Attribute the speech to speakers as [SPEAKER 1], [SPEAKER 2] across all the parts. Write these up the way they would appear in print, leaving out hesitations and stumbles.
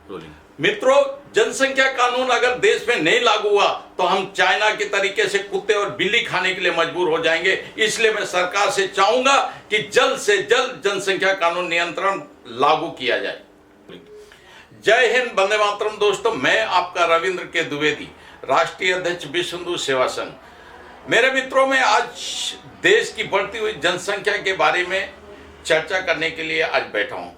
[SPEAKER 1] मित्रों, जनसंख्या कानून अगर देश में नहीं लागू हुआ तो हम चाइना के तरीके से कुत्ते और बिल्ली खाने के लिए मजबूर हो जाएंगे। इसलिए मैं सरकार से चाहूंगा कि जल्द से जल्द जनसंख्या कानून नियंत्रण लागू किया जाए। जय हिंद, वंदे मातरम। दोस्तों, मैं आपका रविंद्र के द्विवेदी, राष्ट्रीय अध्यक्ष विश्व हिंदू सेवा संघ। मेरे मित्रों, में आज देश की बढ़ती हुई जनसंख्या के बारे में चर्चा करने के लिए आज बैठा हूं।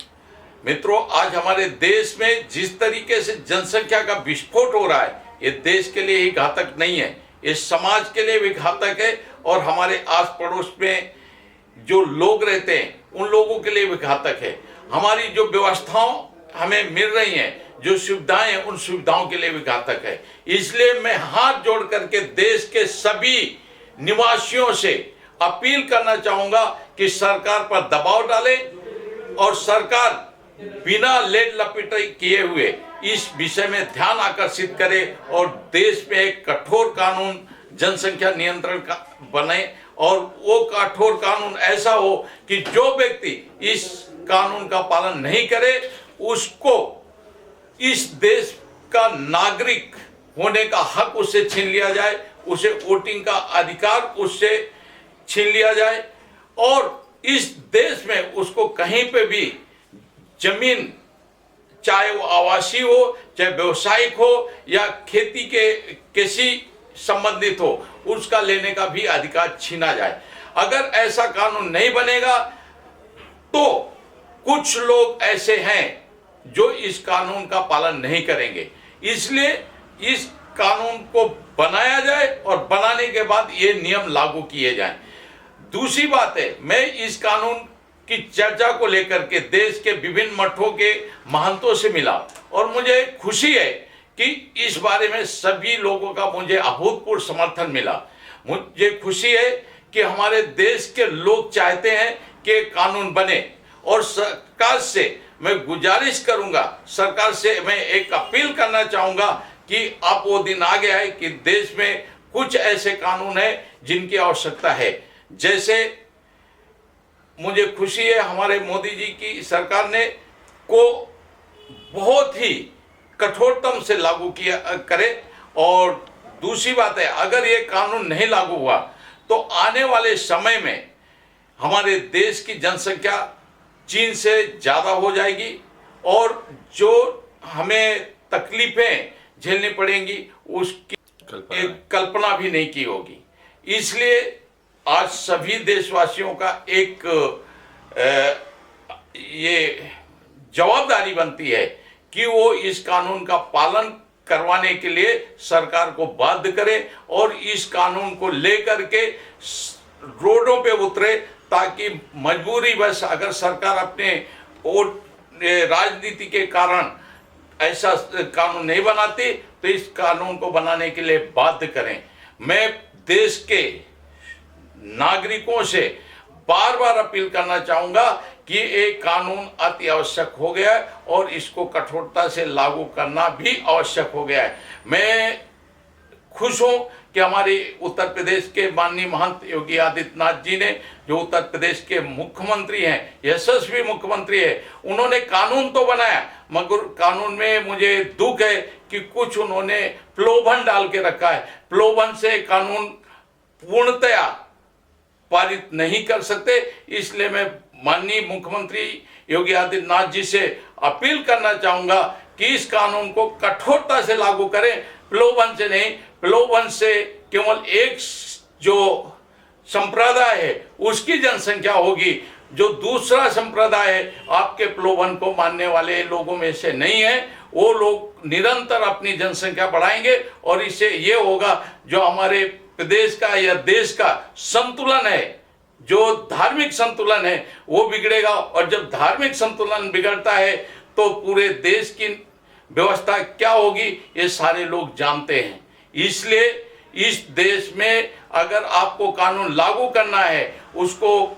[SPEAKER 1] मित्रों, आज हमारे देश में जिस तरीके से जनसंख्या का विस्फोट हो रहा है, ये देश के लिए ही घातक नहीं है, ये समाज के लिए भी घातक है और हमारे आस पड़ोस में जो लोग रहते हैं उन लोगों के लिए भी घातक है। हमारी जो व्यवस्थाओं हमें मिल रही हैं, जो सुविधाएं हैं, उन सुविधाओं के लिए भी घातक है। इसलिए मैं हाथ जोड़ करके देश के सभी निवासियों से अपील करना चाहूंगा कि सरकार पर दबाव डाले और सरकार बिना लेट लपेटाई किए हुए इस विषय में ध्यान आकर्षित करे और देश में एक कठोर कानून जनसंख्या नियंत्रण का बने और वो कठोर कानून ऐसा हो कि जो व्यक्ति इस कानून का पालन नहीं करे उसको इस देश का नागरिक होने का हक उससे छीन लिया जाए, उसे वोटिंग का अधिकार उससे छीन लिया जाए और इस देश में उसको कहीं पे भी जमीन, चाहे वो आवासीय हो, चाहे व्यवसायिक हो या खेती के किसी संबंधित हो, उसका लेने का भी अधिकार छीना जाए। अगर ऐसा कानून नहीं बनेगा तो कुछ लोग ऐसे हैं जो इस कानून का पालन नहीं करेंगे। इसलिए इस कानून को बनाया जाए और बनाने के बाद ये नियम लागू किए जाएं। दूसरी बात है, मैं इस कानून की चर्चा को लेकर के देश के विभिन्न मठों के महंतों से मिला और मुझे खुशी है कि इस बारे में सभी लोगों का मुझे अभूतपूर्व समर्थन मिला। मुझे खुशी है कि हमारे देश के लोग चाहते हैं कि कानून बने और सरकार से मैं गुजारिश करूंगा, सरकार से मैं एक अपील करना चाहूंगा कि अब वो दिन आ गया है कि देश में कुछ ऐसे कानून है जिनकी आवश्यकता है। जैसे मुझे खुशी है हमारे मोदी जी की सरकार ने को बहुत ही कठोरतम से लागू किया करे। और दूसरी बात है, अगर ये कानून नहीं लागू हुआ तो आने वाले समय में हमारे देश की जनसंख्या चीन से ज़्यादा हो जाएगी और जो हमें तकलीफें झेलनी पड़ेंगी उसकी कल्पना भी नहीं की होगी। इसलिए आज सभी देशवासियों का एक ये जवाबदारी बनती है कि वो इस कानून का पालन करवाने के लिए सरकार को बाध्य करें और इस कानून को लेकर के रोडों पे उतरे, ताकि मजबूरी बस अगर सरकार अपने राजनीति के कारण ऐसा कानून नहीं बनाती तो इस कानून को बनाने के लिए बाध्य करें। मैं देश के नागरिकों से बार बार अपील करना चाहूंगा कि एक कानून अति आवश्यक हो गया है और इसको कठोरता से लागू करना भी आवश्यक हो गया है। मैं खुश हूं कि हमारे उत्तर प्रदेश के माननीय महंत योगी आदित्यनाथ जी ने, जो उत्तर प्रदेश के मुख्यमंत्री हैं, यशस्वी मुख्यमंत्री है, उन्होंने कानून तो बनाया मगर कानून में मुझे दुख है कि कुछ उन्होंने प्रलोभन डाल के रखा है। प्रलोभन से कानून पूर्णतया पारित नहीं कर सकते। इसलिए मैं माननीय मुख्यमंत्री योगी आदित्यनाथ जी से अपील करना चाहूंगा कि इस कानून को कठोरता से लागू करें, प्रलोभन से नहीं। प्रलोभन से केवल एक जो संप्रदाय है उसकी जनसंख्या होगी, जो दूसरा संप्रदाय है आपके प्रलोभन को मानने वाले लोगों में से नहीं है। वो लोग निरंतर अपनी जनसंख्या बढ़ाएंगे और इससे ये होगा जो हमारे प्रदेश का या देश का संतुलन है, जो धार्मिक संतुलन है, वो बिगड़ेगा और जब धार्मिक संतुलन बिगड़ता है तो पूरे देश की व्यवस्था क्या होगी ये सारे लोग जानते हैं। इसलिए इस देश में अगर आपको कानून लागू करना है, उसको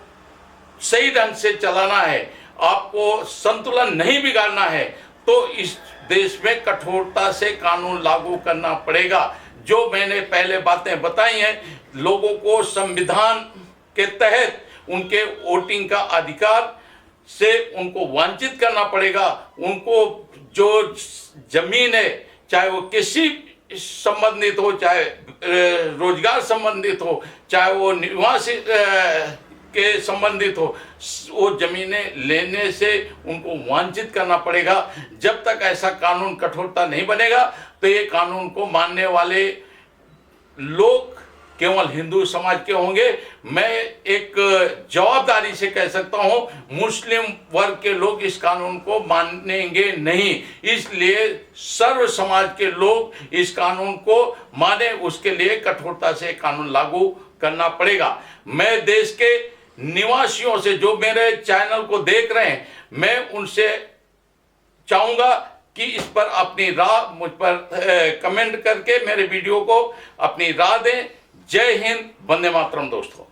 [SPEAKER 1] सही ढंग से चलाना है, आपको संतुलन नहीं बिगाड़ना है, तो इस देश में कठोरता से कानून लागू करना पड़ेगा। जो मैंने पहले बातें बताई हैं, लोगों को संविधान के तहत उनके वोटिंग का अधिकार से उनको वंचित करना पड़ेगा। उनको जो जमीन है, चाहे वो किसी संबंधित हो, चाहे रोजगार संबंधित हो, चाहे वो निवासी के संबंधित हो, वो जमीनें लेने से उनको वांछित करना पड़ेगा। जब तक ऐसा कानून कठोरता नहीं बनेगा तो ये कानून को मानने वाले लोग केवल हिंदू समाज के होंगे। मैं एक जवाबदारी से कह सकता हूं, मुस्लिम वर्ग के लोग इस कानून को मानेंगे नहीं। इसलिए सर्व समाज के लोग इस कानून को माने, उसके लिए कठोरता से कानून लागू करना पड़ेगा। मैं देश के निवासियों से, जो मेरे चैनल को देख रहे हैं, मैं उनसे चाहूंगा कि इस पर अपनी राय मुझ पर कमेंट करके मेरे वीडियो को अपनी राय दें। जय हिंद, वंदे मातरम दोस्तों।